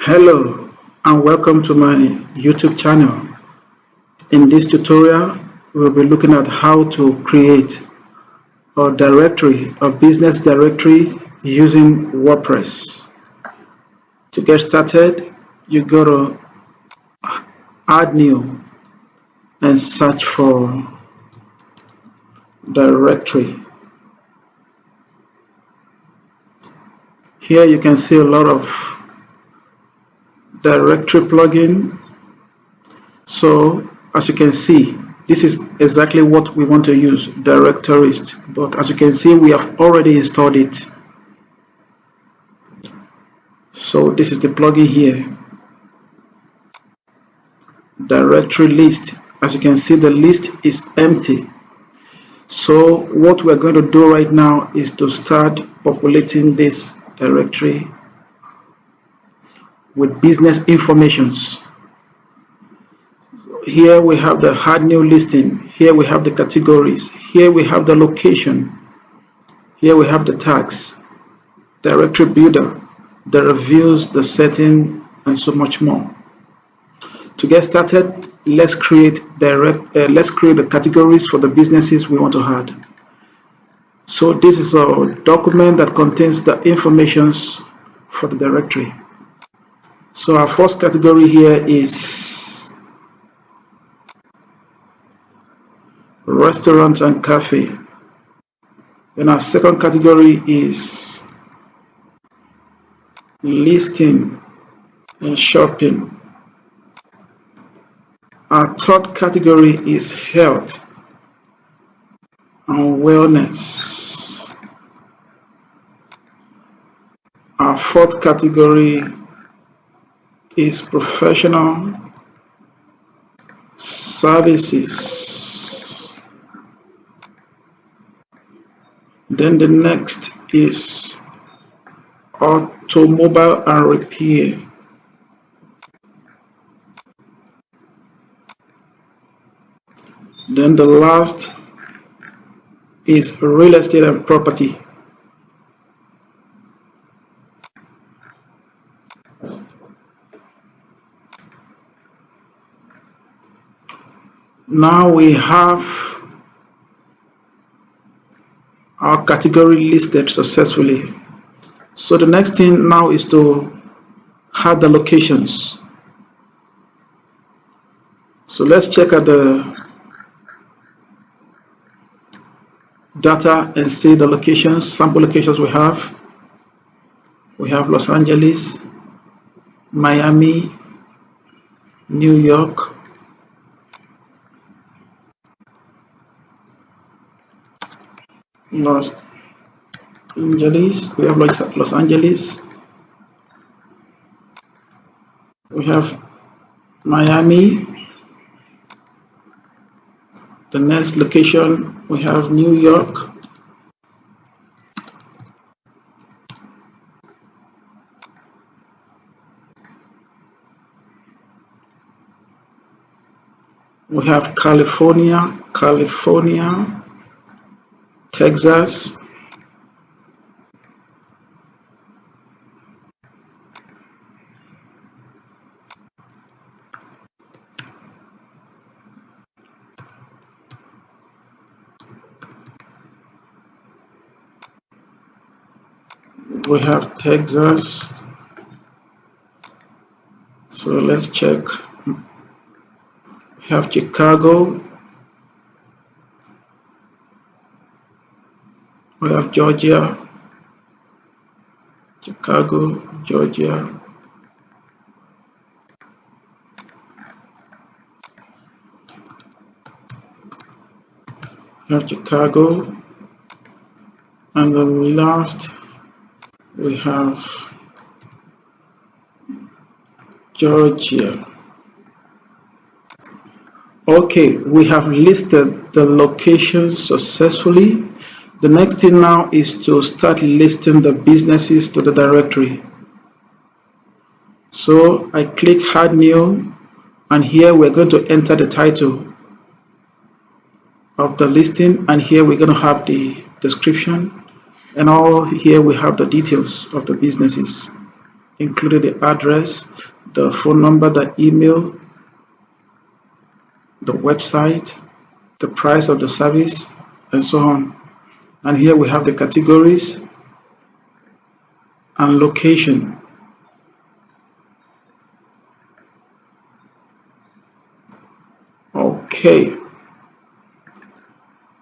Hello and welcome to my YouTube channel. In this tutorial, we'll be looking at how to create a directory, a business directory using WordPress. To get started, you go to Add New and search for directory. Here you can see a lot of directory plugin. So as you can see, this is exactly what we want to use, Directorist. But as you can see, we have already installed it. So this is the plugin here, directory list. As you can see, the list is empty. So what we're going to do right now is to start populating this directory with business informations. Here we have the add new listing. Here we have the categories. Here we have the location. Here we have the tags, directory builder, the reviews, the setting, and so much more. To get started, let's create the categories for the businesses we want to add. So this is a document that contains the informations for the directory. So our first category here is restaurant and cafe. Then our second category is listing and shopping. Our third category is health and wellness. Our fourth category is professional services. Then the next is automobile and repair. Then the last is real estate and property. Now we have our category listed successfully. So the next thing now is to add the locations. So let's check at the data and see the locations, sample locations we have. We have Los Angeles, Miami, New York, Los Angeles, we have Los Angeles, we have Miami. The next location, we have New York. We have California, Texas. We have Texas. So let's check. We have Chicago. We have Georgia. Chicago, Georgia. We have Chicago. And the last, we have Georgia. Okay, we have listed the locations successfully. The next thing now is to start listing the businesses to the directory. So I click Add New, and here we're going to enter the title of the listing, and here we're going to have the description, and all here we have the details of the businesses. including the address, the phone number, the email, the website, the price of the service, and so on. And here we have the categories and location. Okay.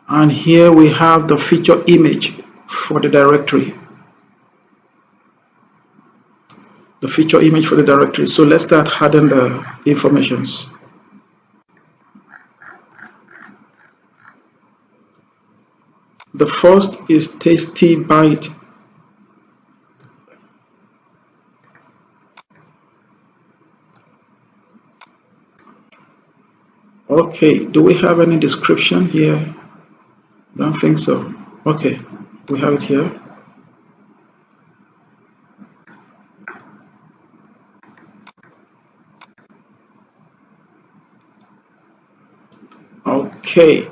And here we have the feature image for the directory. The feature image for the directory. So let's start adding the informations. The first is tasty bite. Okay, do we have any description here? I don't think so. Okay, we have it here. Okay.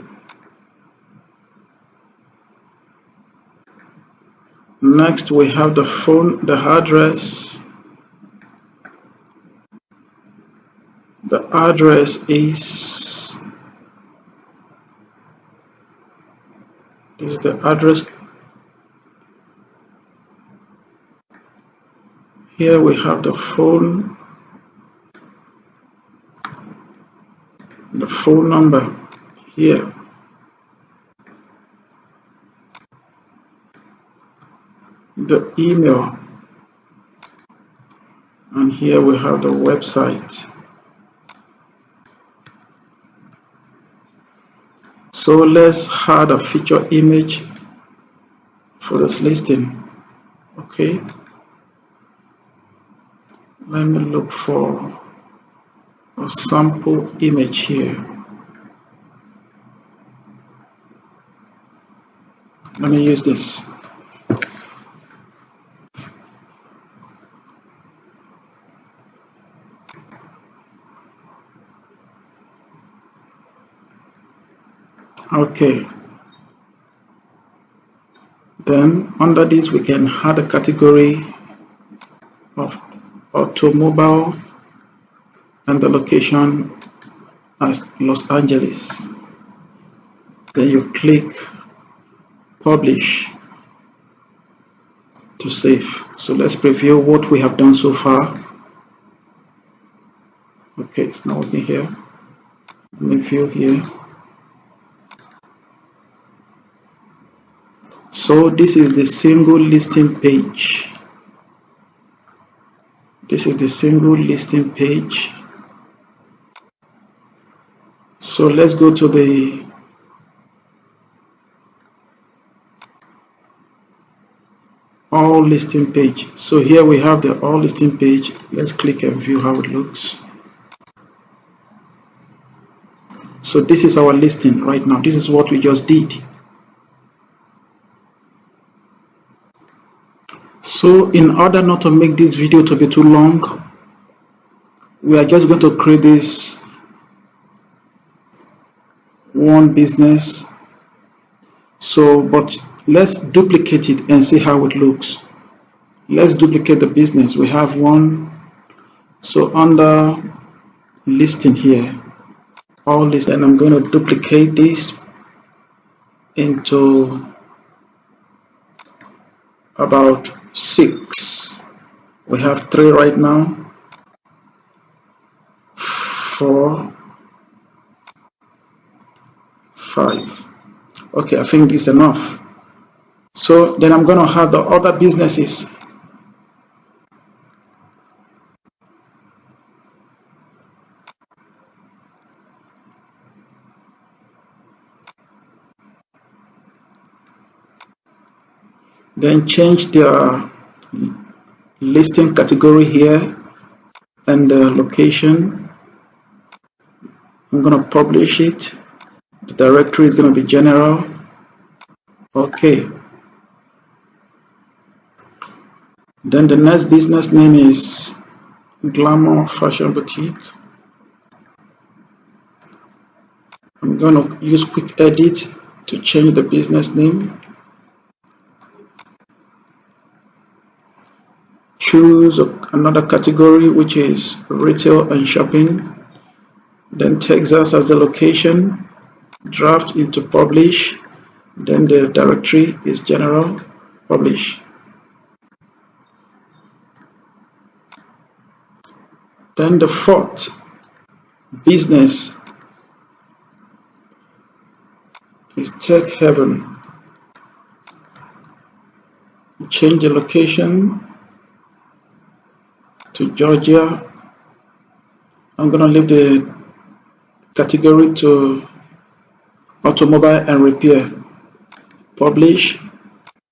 Next we have the phone, the address. The address is, this is the address. Here we have the phone number here. The email, and here we have the website. So let's add a feature image for this listing. Okay, let me look for a sample image here. Let me use this. Okay, then under this we can add a category of automobile and the location as Los Angeles. Then you click publish to save. So let's preview what we have done so far. Okay, it's not working here. Let me view here. So this is the single listing page. This is the single listing page. So let's go to the all listing page. So here we have the all listing page. Let's click and view how it looks. So this is our listing right now. This is what we just did. So in order not to make this video to be too long, we are just going to create this one business. So but let's duplicate it and see how it looks. Let's duplicate the business. We have one. So under listing here, all this, and I'm going to duplicate this into about 6. We have 3 right now. 4, 5. Okay, I think this is enough. So then I'm going to have the other businesses. Then change the listing category here and the location. I'm going to publish it. The directory is going to be general. Okay. Then the next business name is Glamour Fashion Boutique. I'm going to use quick edit to change the business name. choose another category, which is retail and shopping, then Texas as the location, draft into publish, then the directory is general, publish. Then the fourth, business, is tech heaven. Change the location to Georgia. I'm going to leave the category to automobile and repair. Publish,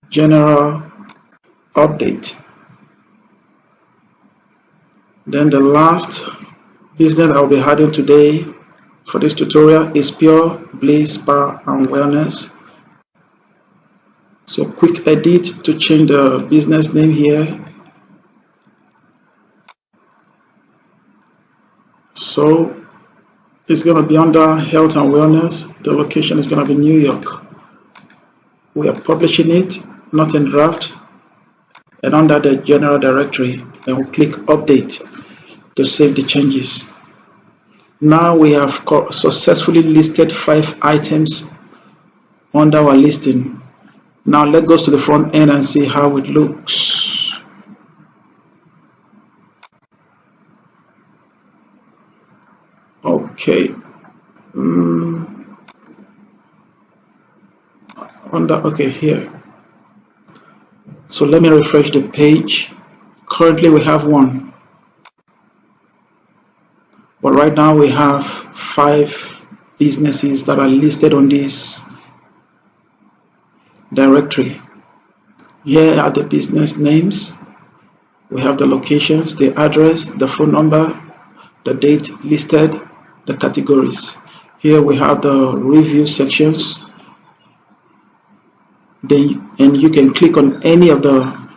general, update. Then the last business I'll be adding today for this tutorial is Pure Bliss Spa and Wellness. So quick edit to change the business name here. So it's going to be under health and wellness. The location is going to be New York. We are publishing it, not in draft, and under the general directory, and we'll click update to save the changes. Now we have successfully listed 5 items under our listing. Now let's go to the front end and see how it looks. Okay. Okay, here. So let me refresh the page. Currently we have 1. But right now we have 5 businesses that are listed on this directory. Here are the business names. We have the locations, the address, the phone number, the date listed, the categories. Here we have the review sections. And you can click on any of the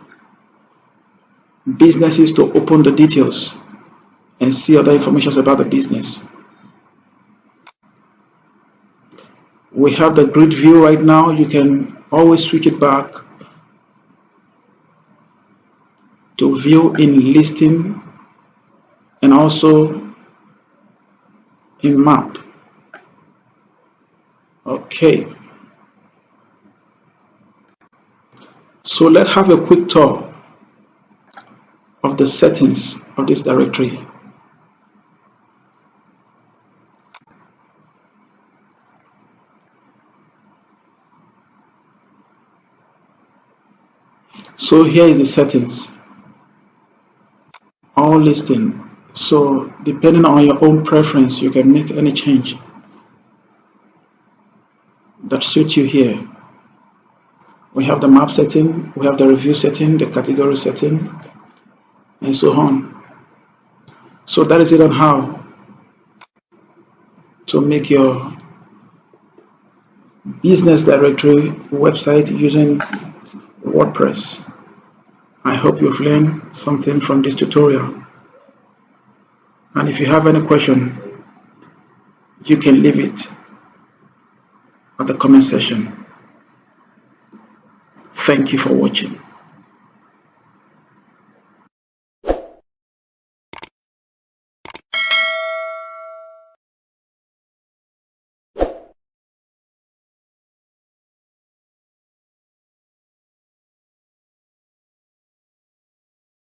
businesses to open the details and see other information about the business. We have the grid view right now. You can always switch it back to view in listing and also in map. Okay. So let's have a quick tour of the settings of this directory. So here is the settings, all listing. So depending on your own preference, you can make any change that suits you here. We have the map setting, we have the review setting, the category setting, and so on. So that is it on how to make your business directory website using WordPress. I hope you've learned something from this tutorial. And if you have any question, you can leave it at the comment section. Thank you for watching.